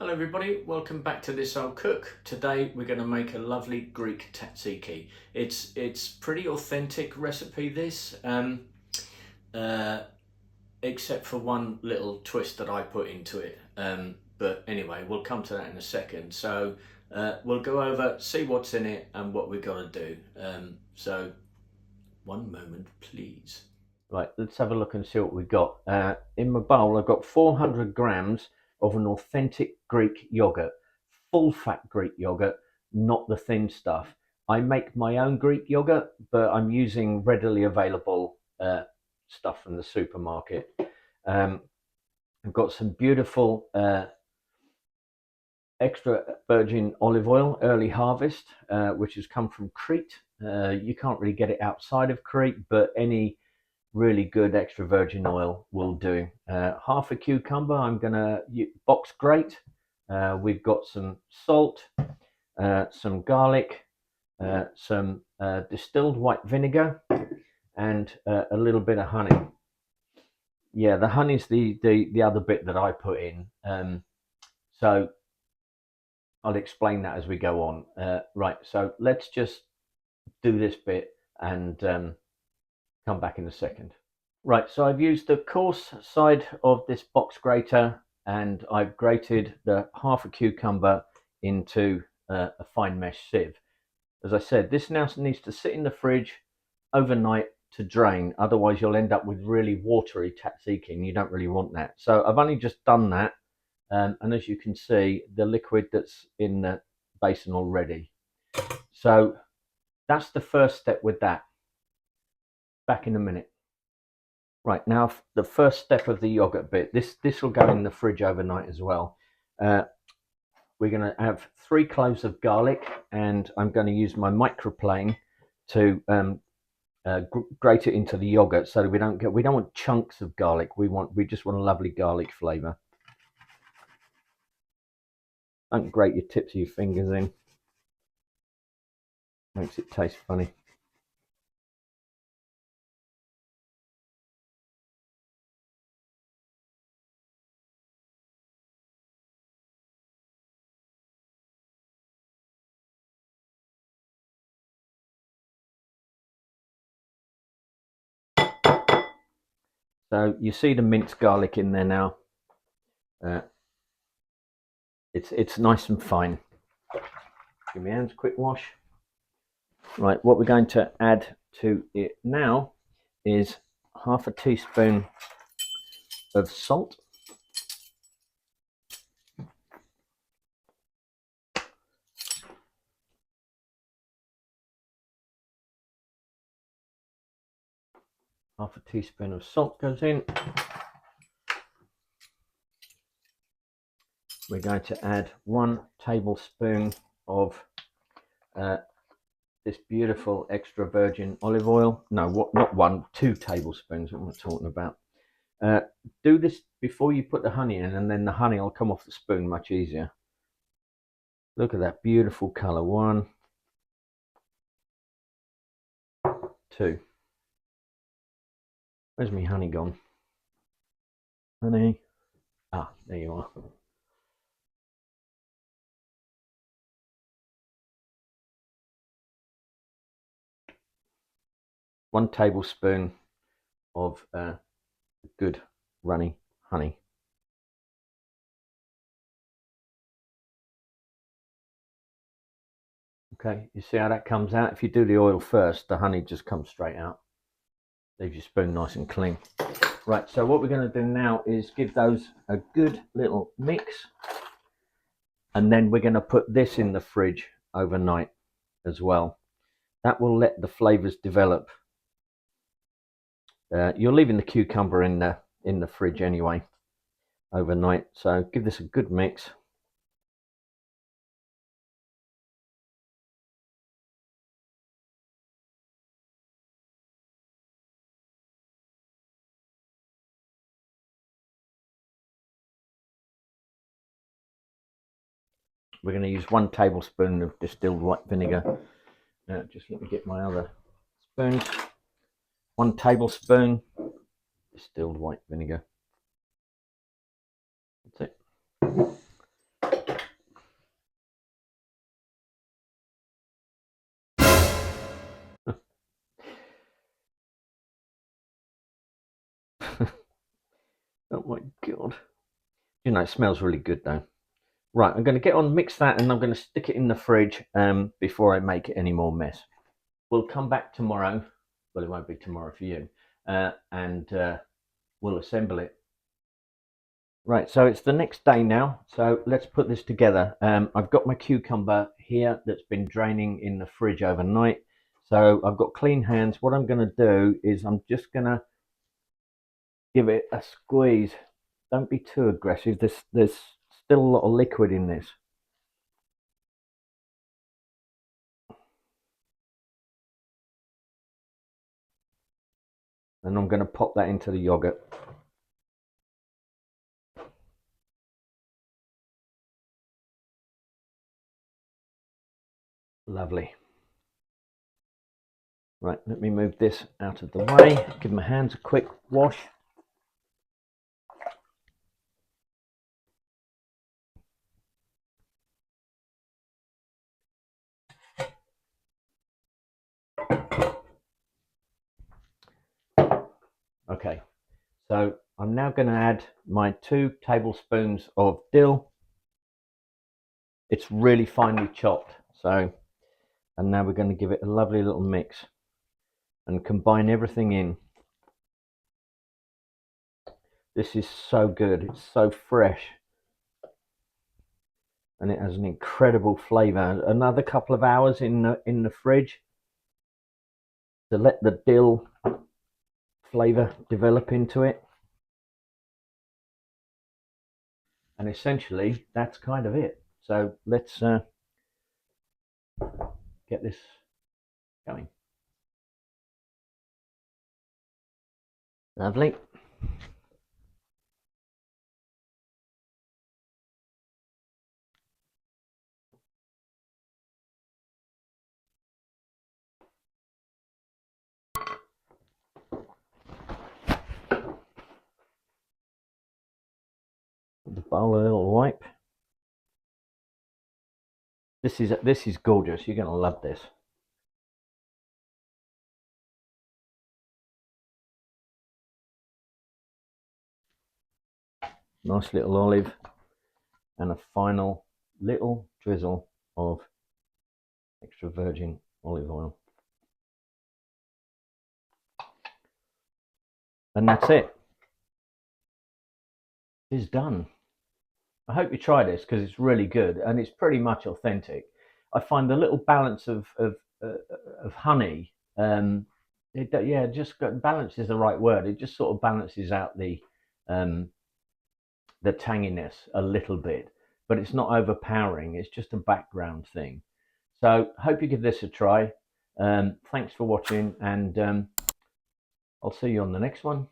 Hello everybody, welcome back to This Old Cook. Today we're going to make a lovely Greek tzatziki. It's pretty authentic recipe this, except for one little twist that I put into it. But anyway, we'll come to that in a second. So we'll go over, see what's in it and what we've got to do. So one moment please. Right, let's have a look and see what we've got. In my bowl I've got 400 grams of an authentic Greek yogurt, full fat Greek yogurt, not the thin stuff. I make my own Greek yogurt, but I'm using readily available stuff from the supermarket. I've got some beautiful extra virgin olive oil, early harvest, which has come from Crete. You can't really get it outside of Crete, but any really good extra virgin oil will do. Half a cucumber, I'm gonna box grate. We've got some salt, some garlic, some distilled white vinegar, and a little bit of honey. Yeah, the honey's the other bit that I put in. So I'll explain that as we go on. Right, so let's just do this bit and come back in a second. Right, so I've used the coarse side of this box grater and I've grated the half a cucumber into a fine mesh sieve. As I said, this now needs to sit in the fridge overnight to drain, otherwise you'll end up with really watery tzatziki and you don't really want that. So I've only just done that, and as you can see, the liquid that's in the basin already. So that's the first step with that. Back in a minute. Right, now the first step of the yogurt bit. This will go in the fridge overnight as well. We're going to have 3 cloves of garlic, and I'm going to use my microplane to grate it into the yogurt so that we don't want chunks of garlic. We just want a lovely garlic flavour. Don't grate your tips of your fingers in. Makes it taste funny. So you see the minced garlic in there now. It's nice and fine. Give me hands, quick wash. Right, what we're going to add to it now is half a teaspoon of salt. Half a teaspoon of salt goes in. We're going to add 1 tablespoon of this beautiful extra virgin olive oil. No, not 1, 2 tablespoons. What am I talking about? Do this before you put the honey in, and then the honey will come off the spoon much easier. Look at that beautiful colour. 1, 2. Where's my honey gone? Honey. Ah, there you are. One tablespoon of good runny honey. Okay, you see how that comes out? If you do the oil first, the honey just comes straight out. Leaves your spoon nice and clean. Right, so what we're going to do now is give those a good little mix, and then we're going to put this in the fridge overnight as well. That will let the flavors develop. You're leaving the cucumber in the fridge anyway overnight, so give this a good mix. We're going to use 1 tablespoon of distilled white vinegar. Just let me get my other spoons. 1 tablespoon distilled white vinegar. That's it. Oh my God. You know, it smells really good though. Right, I'm going to get on, mix that, and I'm going to stick it in the fridge before I make any more mess. We'll come back tomorrow. Well, it won't be tomorrow for you. And we'll assemble it. Right, so it's the next day now. So let's put this together. I've got my cucumber here that's been draining in the fridge overnight. So I've got clean hands. What I'm going to do is I'm just going to give it a squeeze. Don't be too aggressive. There's still a lot of liquid in this. And I'm going to pop that into the yogurt. Lovely. Right, let me move this out of the way. Give my hands a quick wash. Okay, so I'm now going to add my 2 tablespoons of dill. It's really finely chopped. So, and now we're going to give it a lovely little mix and combine everything in. This is so good. It's so fresh. And it has an incredible flavor. Another couple of hours in the fridge to let the dill flavor develop into it. And essentially that's kind of it. So let's get this going. Lovely. The bowl a little wipe. This is gorgeous. You're going to love this. Nice little olive and a final little drizzle of extra virgin olive oil. And that's it. It's done. I hope you try this because it's really good and it's pretty much authentic. I find the little balance of honey. Yeah, just balance is the right word. It just sort of balances out um, the tanginess a little bit, but it's not overpowering. It's just a background thing. So hope you give this a try. Thanks for watching, and I'll see you on the next one.